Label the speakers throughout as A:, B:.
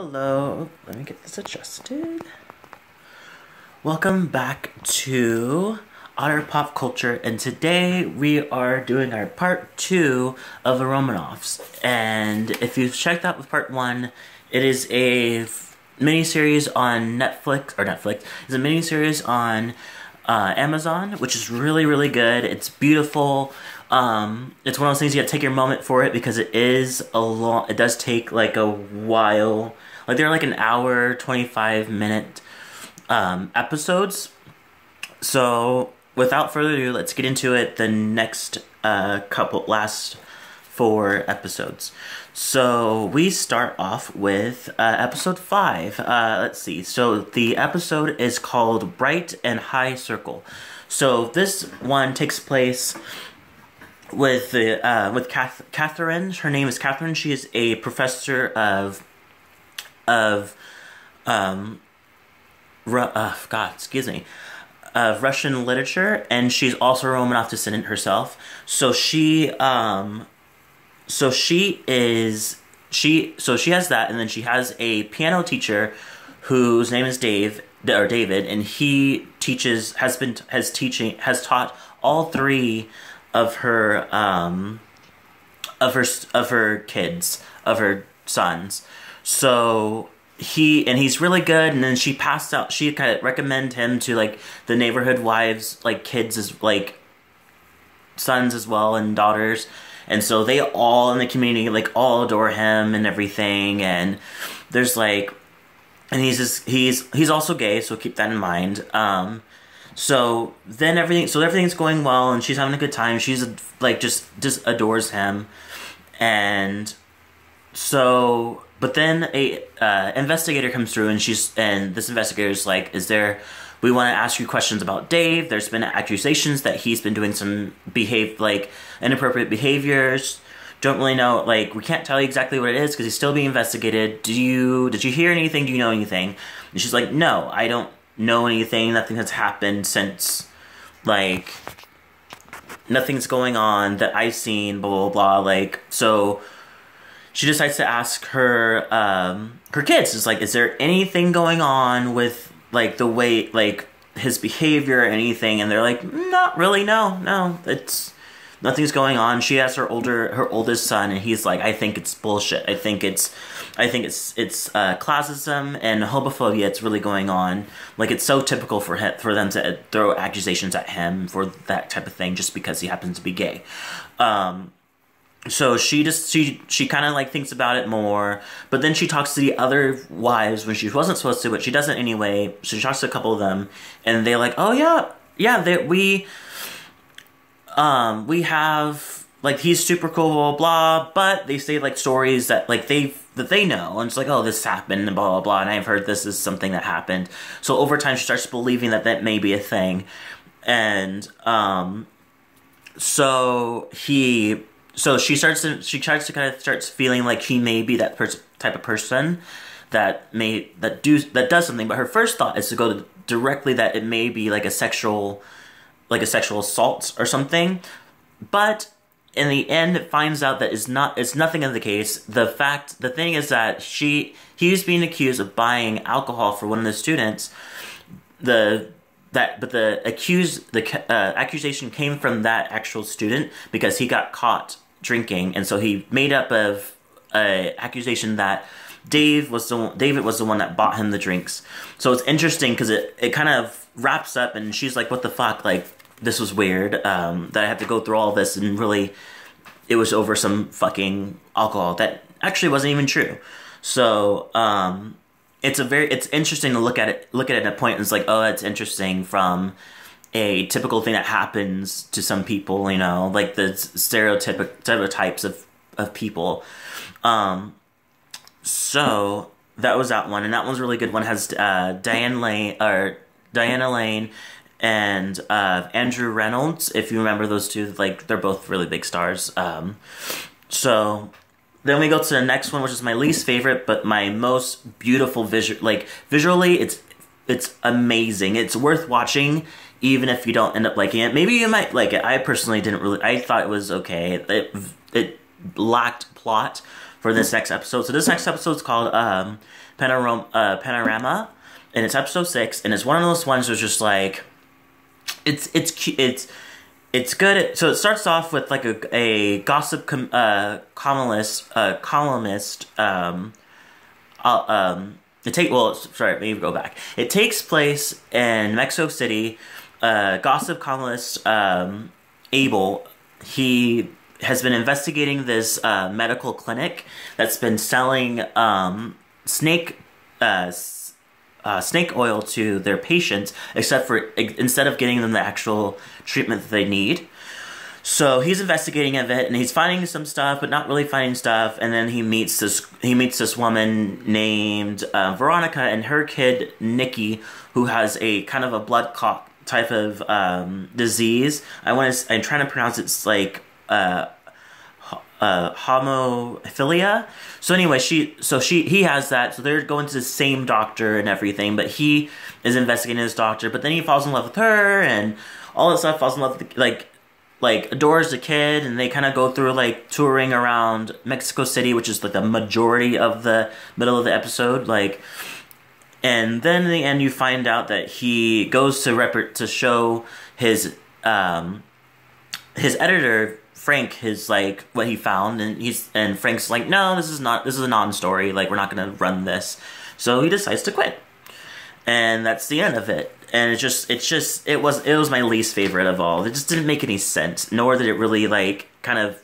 A: Hello, let me get this adjusted. Welcome back to Otter Pop Culture, and today we are doing our part 2 of the Romanoffs. And if you've checked out with part 1, it is a miniseries on Netflix, it's a miniseries on Amazon, which is really, really good. It's beautiful. It's one of those things you gotta take your moment for it because it does take like a while. Like they're like an hour, 25-minute episodes. So without further ado, let's get into it. The next last 4 episodes. So we start off with episode 5. Let's see. So the episode is called Bright and High Circle. So this one takes place with Catherine. Her name is Catherine. She is a professor of Russian literature, and she's also a Romanoff descendant herself. So she has that, and then she has a piano teacher whose name is David, and he has taught all 3 of her sons. So he's really good, and then she kind of recommended him to like the neighborhood wives, like kids as like sons as well and daughters. And so they all in the community like all adore him and everything. And there's like, and he's also gay, so keep that in mind. So everything's going well, and she's having a good time. She's like just adores him, and so. But then a investigator comes through, and this investigator's like, we want to ask you questions about Dave. There's been accusations that he's been doing some inappropriate behaviors. Don't really know, like, we can't tell you exactly what it is because he's still being investigated. Did you hear anything? Do you know anything? And she's like, no, I don't know anything. Nothing has happened since, like, nothing's going on that I've seen, blah, blah, blah. Like, so she decides to ask her kids. It's like, is there anything going on with, like, the way, like, his behavior or anything? And they're like, not really, no, nothing's going on. She has her oldest son, and he's like, I think it's bullshit. I think it's classism and homophobia. It's really going on. Like, it's so typical for them to throw accusations at him for that type of thing just because he happens to be gay. So she kind of like thinks about it more, but then she talks to the other wives when she wasn't supposed to, but she doesn't anyway. So she talks to a couple of them, and they're like, oh yeah, we have, like, he's super cool, blah, blah, but they say, like, stories that, like, they know, and it's like, oh, this happened, and blah, blah, blah, and I've heard this is something that happened. So over time, she starts believing that may be a thing, and, so she tries to kind of starts feeling like he may be that type of person that does something, but her first thought is to go directly that it may be like a sexual assault or something. But in the end, it finds out that it's nothing of the case. The thing is that he was being accused of buying alcohol for one of the students. The accusation came from that actual student because he got caught drinking, and so he made up of an accusation that David was the one that bought him the drinks. So it's interesting because it kind of wraps up, and she's like, what the fuck, like, this was weird, that I have to go through all this, and really it was over some fucking alcohol that actually wasn't even true. So it's interesting to look at it at a point, and it's like, oh, that's interesting from a typical thing that happens to some people, you know, like the stereotypes of people. So that was that one, and that one's a really good one. It has Diana Lane and Andrew Reynolds, if you remember those two. Like, they're both really big stars. So then we go to the next one, which is my least favorite, but my most beautiful visually, it's amazing. It's worth watching, even if you don't end up liking it. Maybe you might like it. I personally didn't really. I thought it was okay. It lacked plot for this next episode. So this next episode is called Panorama, and it's episode 6, and it's one of those ones that's just like, it's good. So it starts off with like a gossip columnist. Let me go back. It takes place in Mexico City. Gossip columnist Abel, he has been investigating this medical clinic that's been selling snake oil to their patients, instead of getting them the actual treatment that they need. So he's investigating it, and he's finding some stuff, but not really finding stuff. And then he meets this woman named Veronica and her kid Nikki, who has a kind of a blood clot type of disease. I'm trying to pronounce it. It's like homophilia. So anyway, he has that. So they're going to the same doctor and everything, but he is investigating this doctor. But then he falls in love with her and all that stuff. Falls in love with like adores the kid, and they kind of go through like touring around Mexico City, which is like the majority of the middle of the episode. Like, and then in the end, you find out that he goes to show his editor Frank his like what he found, and Frank's like, no, this is a non-story. Like, we're not gonna run this. So he decides to quit, and that's the end of it. And it was my least favorite of all. It just didn't make any sense, nor did it really like kind of.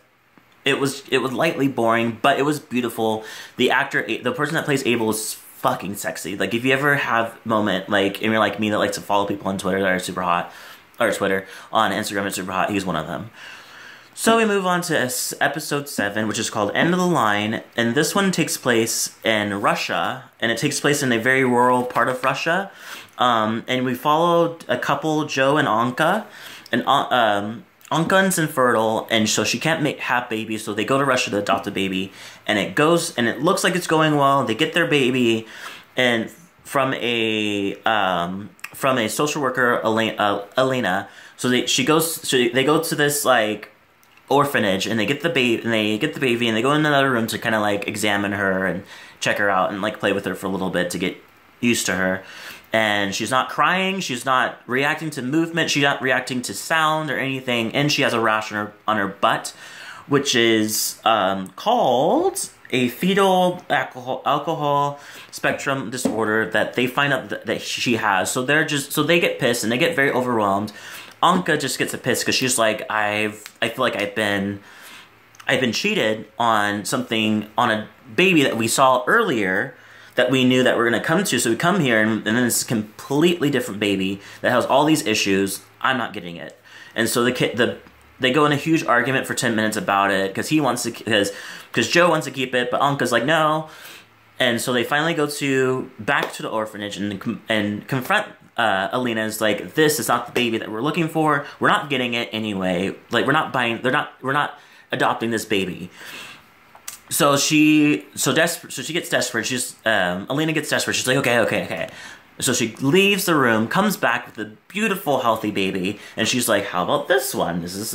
A: It was lightly boring, but it was beautiful. The person that plays Abel is fucking sexy. Like, if you ever have a moment, like, and you're like me that likes to follow people on Twitter that are super hot, or Twitter, on Instagram is super hot, he's one of them. So we move on to episode 7, which is called End of the Line, and this one takes place in Russia, and it takes place in a very rural part of Russia, and we followed a couple, Joe and Anka, and Anka's infertile, and so she can't have babies, so they go to Russia to adopt a baby, and it looks like it's going well. They get their baby, and from a social worker, Elena. So they go to this like orphanage, and they get the baby, and they go in another room to kind of like examine her and check her out and like play with her for a little bit to get used to her. And she's not crying, she's not reacting to movement, she's not reacting to sound or anything, and she has a rash on her butt, which is called a fetal alcohol spectrum disorder that they find out that she has. So they get pissed and they get very overwhelmed. Anka just gets pissed because she's like, I feel like I've been cheated on a baby that we saw earlier, that we knew that we're going to come to. So we come here, and then it's a completely different baby that has all these issues. I'm not getting it. And so they go in a huge argument for 10 minutes about it, because Joe wants to keep it, but Anka's like, no. And so they finally go back to the orphanage and confront Elena's like, this is not the baby that we're looking for. We're not getting it anyway. Like, we're not adopting this baby. So she gets desperate. Elena gets desperate. She's like, okay. So she leaves the room, comes back with a beautiful, healthy baby, and she's like, how about this one? This is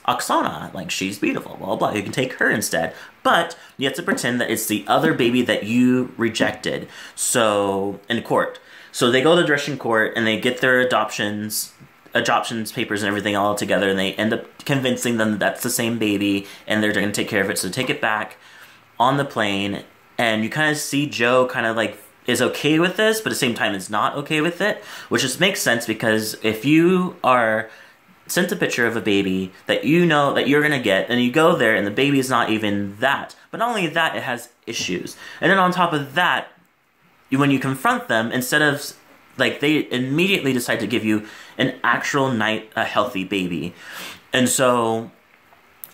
A: Oksana. Like, she's beautiful, blah, blah. You can take her instead. But you have to pretend that it's the other baby that you rejected. So, in court. So they go to the Russian court, and they get their adoptions papers and everything all together, and they end up convincing them that that's the same baby, and they're going to take care of it. So they take it back on the plane, and you kind of see Joe kind of like is okay with this, but at the same time is not okay with it, which just makes sense, because if you are sent a picture of a baby that you know that you're going to get, and you go there and the baby is not even that, but not only that, it has issues. And then on top of that, when you confront them, instead of, like, they immediately decide to give you an actual a healthy baby. And so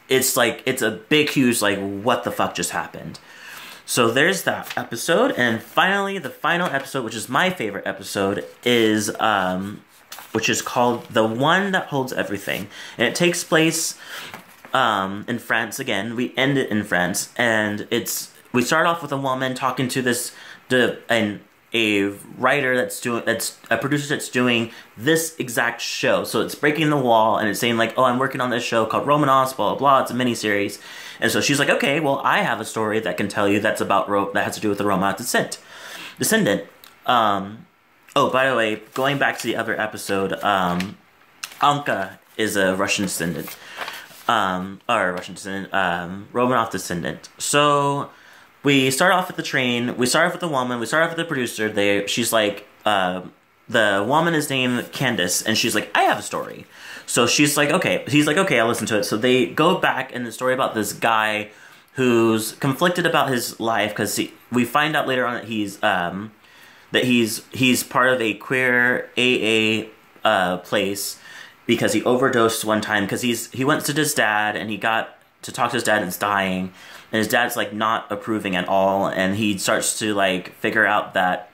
A: it's like, it's a big, huge, like, what the fuck just happened? So there's that episode, and finally, the final episode, which is my favorite episode, is which is called The One That Holds Everything. And it takes place in France again. We end it in France, and we start off with a woman talking to and a writer that's a producer that's doing this exact show. So it's breaking the wall and it's saying like, oh, I'm working on this show called Romanoffs, blah, blah, blah. It's a miniseries. And so she's like, okay, well, I have a story that can tell you that's about that has to do with the Romanov descendant. Oh, by the way, going back to the other episode, Anka is a Russian descendant. Romanov descendant. So we start off with the train. We start off with the woman. We start off with the producer. She's like, the woman is named Candace, and she's like, I have a story. So she's like, okay. He's like, okay, I'll listen to it. So they go back in the story about this guy who's conflicted about his life because we find out later on that he's part of a queer AA place because he overdosed one time because he went to his dad and he got to talk to his dad and he's dying. And his dad's, like, not approving at all, and he starts to, like, figure out that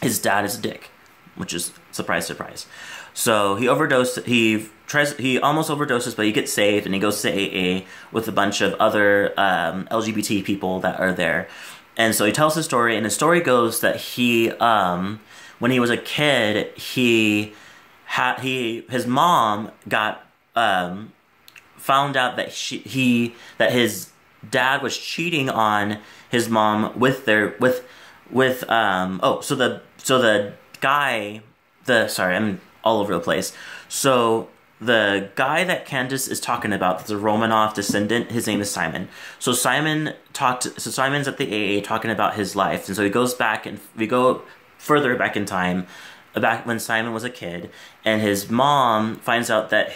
A: his dad is a dick, which is, surprise, surprise. So he almost overdoses, but he gets saved, and he goes to AA with a bunch of other LGBT people that are there. And so he tells his story, and his story goes that when he was a kid, his mom got, found out that his dad was cheating on his mom so the guy, sorry, I'm all over the place. So the guy that Candace is talking about, the Romanoff descendant, his name is Simon. So Simon's at the AA talking about his life, and so he goes back, and we go further back in time, back when Simon was a kid, and his mom finds out that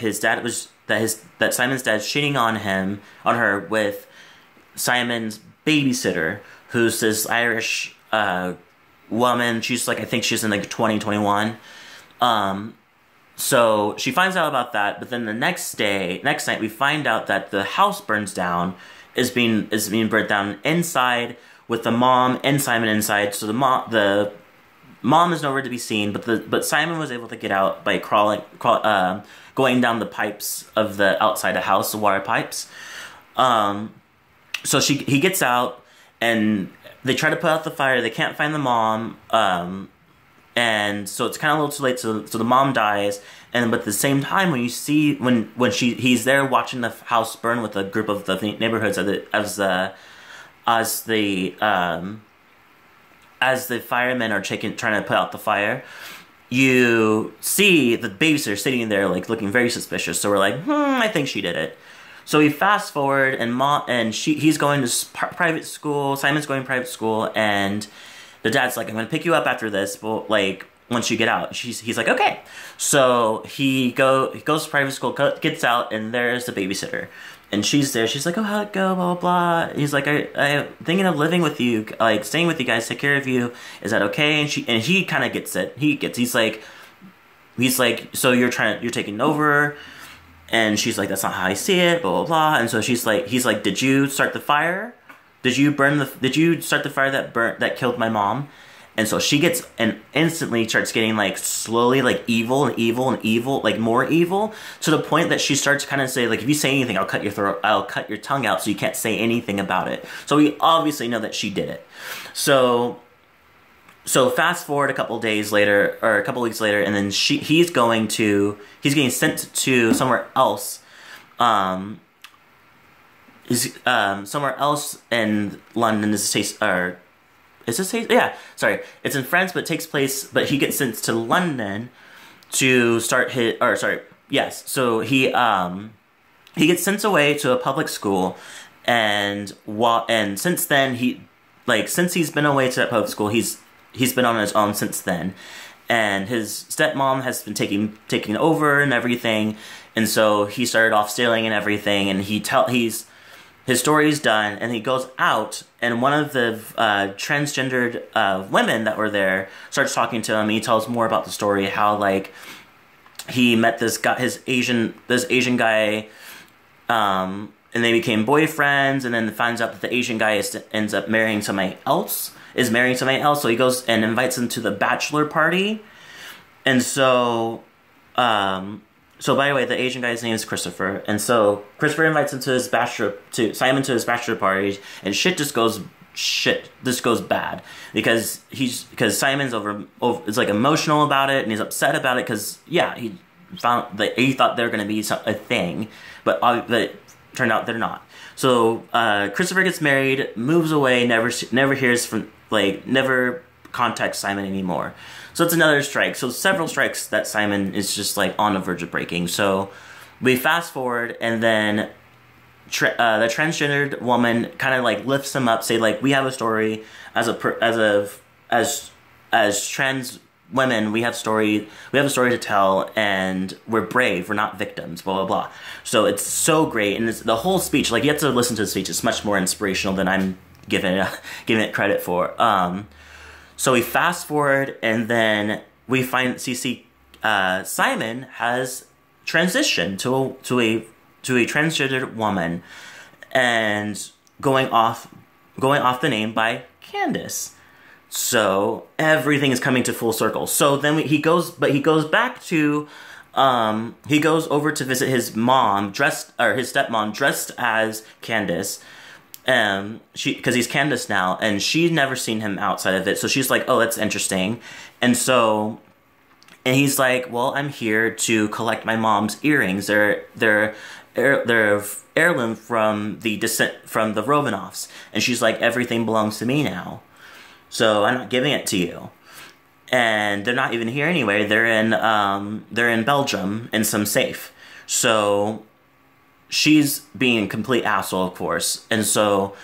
A: that Simon's dad's cheating on her with Simon's babysitter, who's this Irish woman. She's like, I think she's in like 2021. So she finds out about that, but then the next night, we find out that the house burns down, is being burnt down inside with the mom and Simon inside. So the mom is nowhere to be seen, but Simon was able to get out by going down the pipes of the outside the house, the water pipes. So he gets out, and they try to put out the fire. They can't find the mom, and so it's kind of a little too late. So the mom dies, but at the same time, when you see he's there watching the house burn with a group of the neighborhoods as the firemen are trying to put out the fire, you see the babysitter sitting there like looking very suspicious. So we're like, I think she did it. So we fast forward, and he's going to private school. Simon's going to private school, and the dad's like, I'm going to pick you up after this, but like once you get out. He's like, okay. So he goes to private school, gets out, and there's the babysitter, and she's there. She's like, oh, how'd it go? Blah blah blah. He's like, I'm thinking of living with you, like staying with you guys, take care of you. Is that okay? And he kind of gets it. He's like, so you're taking over. And she's like, that's not how I see it, blah, blah, blah. And so he's like, did you start the fire? Did you start the fire that killed my mom? And so she gets, and instantly starts getting like slowly like evil and evil and evil, like more evil, to the point that she starts kind of say like, if you say anything, I'll cut your tongue out so you can't say anything about it. So we obviously know that she did it. So fast forward a couple days later, or a couple weeks later, and then he's getting sent to somewhere else. Somewhere else in London. Yeah, sorry. It's in France, but it takes place, but he gets sent to London to start yes. So he gets sent away to a public school, and since then since he's been away to that public school, he's been on his own since then, and his stepmom has been taking over and everything, and so he started off stealing and everything, and his story's done, and he goes out, and one of the transgendered women that were there starts talking to him. He tells more about the story, how like he met this guy, this Asian guy, and they became boyfriends, and then finds out that the Asian guy ends up marrying somebody else. So he goes and invites him to the bachelor party. And so, so by the way, the Asian guy's name is Christopher. And so Christopher invites him to Simon to his bachelor party, and shit just goes shit, this goes bad, because Simon's over is like emotional about it, and he's upset about it because yeah, he found that he thought they're gonna be a thing, but it turned out they're not. So Christopher gets married, moves away, never hears from, like, never contacts Simon anymore. So it's another strike. So several strikes that Simon is just like on the verge of breaking. So we fast forward, and then the transgendered woman kind of like lifts him up, say like, we have a story as trans women, we have a story to tell, and we're brave, we're not victims, blah blah blah. So it's so great, and it's, the whole speech, like, you have to listen to the speech. It's much more inspirational than I'm giving it credit for. So we fast forward, and then we find Simon has transitioned to a transgendered woman, and going off the name by Candace. So everything is coming to full circle. So then he goes back to he goes over to visit his mom, his stepmom, dressed as Candace. Because he's Candace now, and she's never seen him outside of it, so she's like, oh, that's interesting. And he's like, well, I'm here to collect my mom's earrings. They're heirloom from the Romanoffs. And she's like, everything belongs to me now, so I'm not giving it to you. And they're not even here anyway. They're in Belgium in some safe. So she's being a complete asshole, of course. And so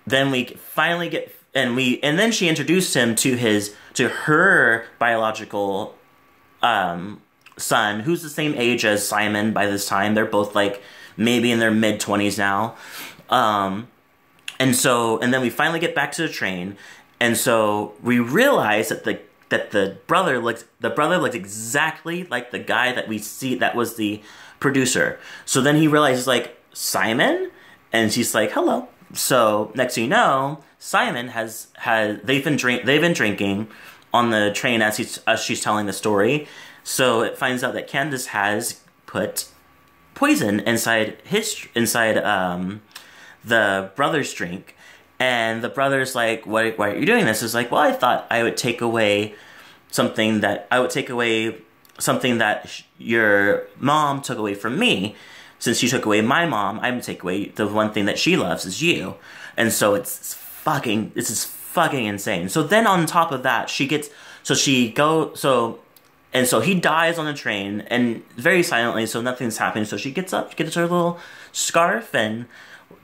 A: then we finally get, and then she introduced him to her biological son, who's the same age as Simon by this time. They're both like maybe in their mid-20s now. And then we finally get back to the train, and so we realize that the brother looked exactly like the guy that we see that was the producer. So then he realizes, like, Simon? And she's like, hello. So next thing you know, Simon they've been drinking on the train as she's telling the story. So it finds out that Candace has put poison inside the brother's drink. And the brother's like, why are you doing this? It's like, well, I thought I would take away something that your mom took away from me. Since you took away my mom, I'm gonna take away the one thing that she loves, is you. And so this is fucking insane. So then on top of that, he dies on the train, and very silently, so nothing's happening. So she gets up, gets her little scarf, and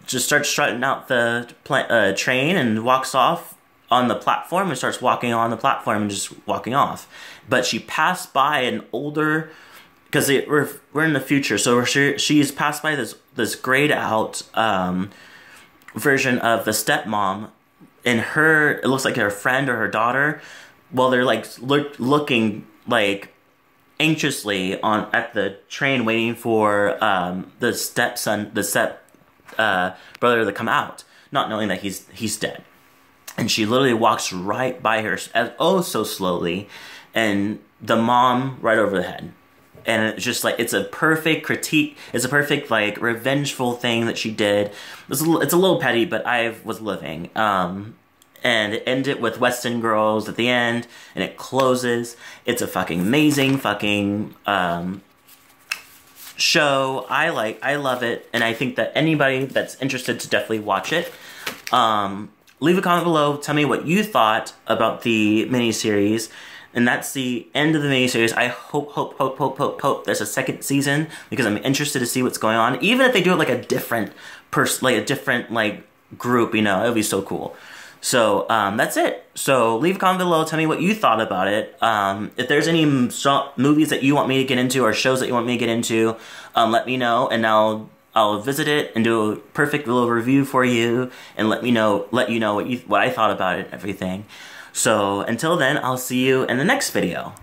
A: just starts strutting out the train, and walks off on the platform, and starts walking on the platform and just walking off. But she passed by an older, because we're in the future, so she's passed by this grayed out version of the stepmom, and it looks like her friend or her daughter. Well, they're like looking like anxiously at the train, waiting for the brother to come out, not knowing that he's dead. And she literally walks right by her, so slowly, and the mom right over the head. And it's just like, it's a perfect critique. It's a perfect, like, revengeful thing that she did. It's a little petty, but I was living. And it ended with Weston Girls at the end, and it closes. It's a fucking amazing fucking show. I love it, and I think that anybody that's interested to definitely watch it. Leave a comment below. Tell me what you thought about the miniseries. And that's the end of the miniseries. I hope there's a second season, because I'm interested to see what's going on. Even if they do it like a different group, it would be so cool. So that's it. So leave a comment below. Tell me what you thought about it. If there's any movies that you want me to get into, or shows that you want me to get into, let me know, and I'll visit it and do a perfect little review for you, and let you know what I thought about it and everything. So until then, I'll see you in the next video.